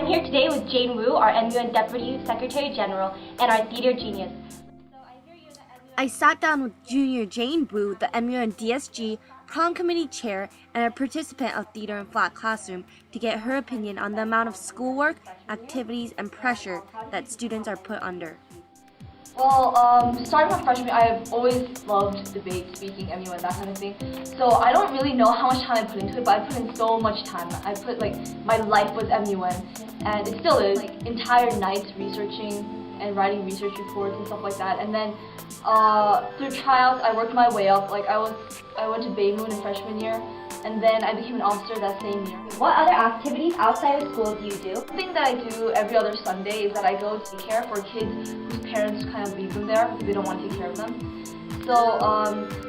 here today with Jane Wu, our MUN Deputy Secretary General, and our theater genius. I sat down with Junior Jane Wu, the MUN DSG Prom Committee Chair and a participant of Theater in Flat Classroom, to get her opinion on the amount of schoolwork, activities, and pressure that students are put under. Well, starting from freshman, I've always loved debate, speaking, MUN, that kind of thing. So I don't really know how much time I put into it, but I put in so much time. I put, my life was MUN, and it still is. Entire nights researching and writing research reports and stuff like that. And then through tryouts, I worked my way up. I went to Baymoon in freshman year, and then I became an officer that same year. What other activities outside of school do you do? The thing that I do every other Sunday is that I go to care for kids whose parents kind of leave them there because they don't want to take care of them. So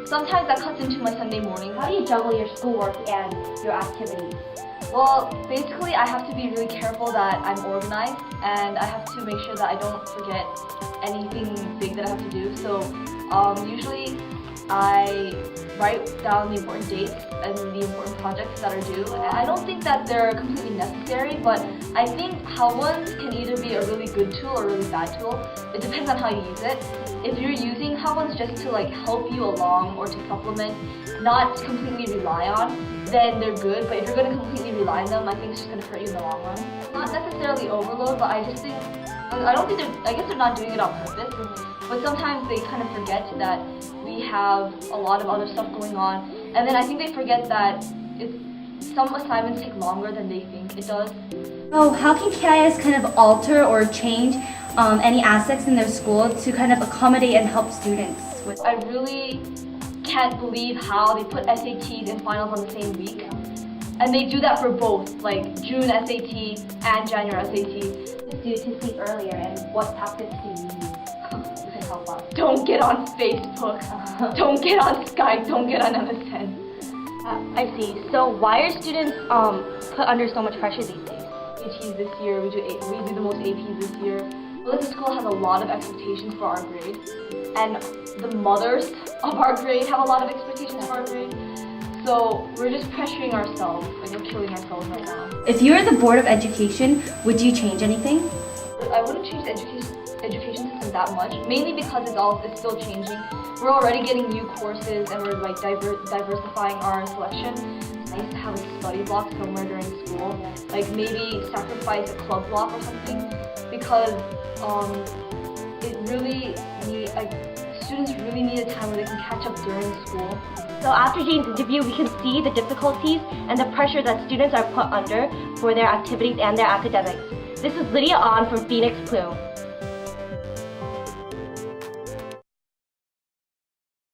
sometimes that cuts into my Sunday morning. How do you juggle your schoolwork and your activities? Well, basically I have to be really careful that I'm organized, and I have to make sure that I don't forget anything big that I have to do. So usually I write down the important dates and the important projects that are due. I don't think that they're completely necessary, but I think Howons can either be a really good tool or a really bad tool. It depends on how you use it. If you're using Howons just to help you along or to supplement, not to completely rely on, then they're good. But if you're going to completely rely on them, I think it's just going to hurt you in the long run. Not necessarily overload, but I guess they're not doing it on purpose. But sometimes they kind of forget that we have a lot of other stuff going on, and then I think they forget that some assignments take longer than they think it does. So how can KIS kind of alter or change any aspects in their school to kind of accommodate and help students with? I really can't believe how they put SATs and finals on the same week, and they do that for both, June SAT and January SAT. Do to sleep earlier, and what tactics do you use? You can help us. Don't get on Facebook. Don't get on Skype. Don't get on MSN. I see. So why are students put under so much pressure these days? APs this year, we do the most APs this year. Well, this school has a lot of expectations for our grade, and the mothers of our grade have a lot of expectations for our grade. So we're just pressuring ourselves, we're killing ourselves right now. If you were the Board of Education, would you change anything? I wouldn't change the education system that much, mainly because it's still changing. We're already getting new courses, and we're diversifying our selection. It's nice to have a study block somewhere during school, maybe sacrifice a club block or something, because students really need a time where they can catch up during school. So after Jane's interview, we can see the difficulties and the pressure that students are put under for their activities and their academics. This is Lydia on from Phoenix Plume.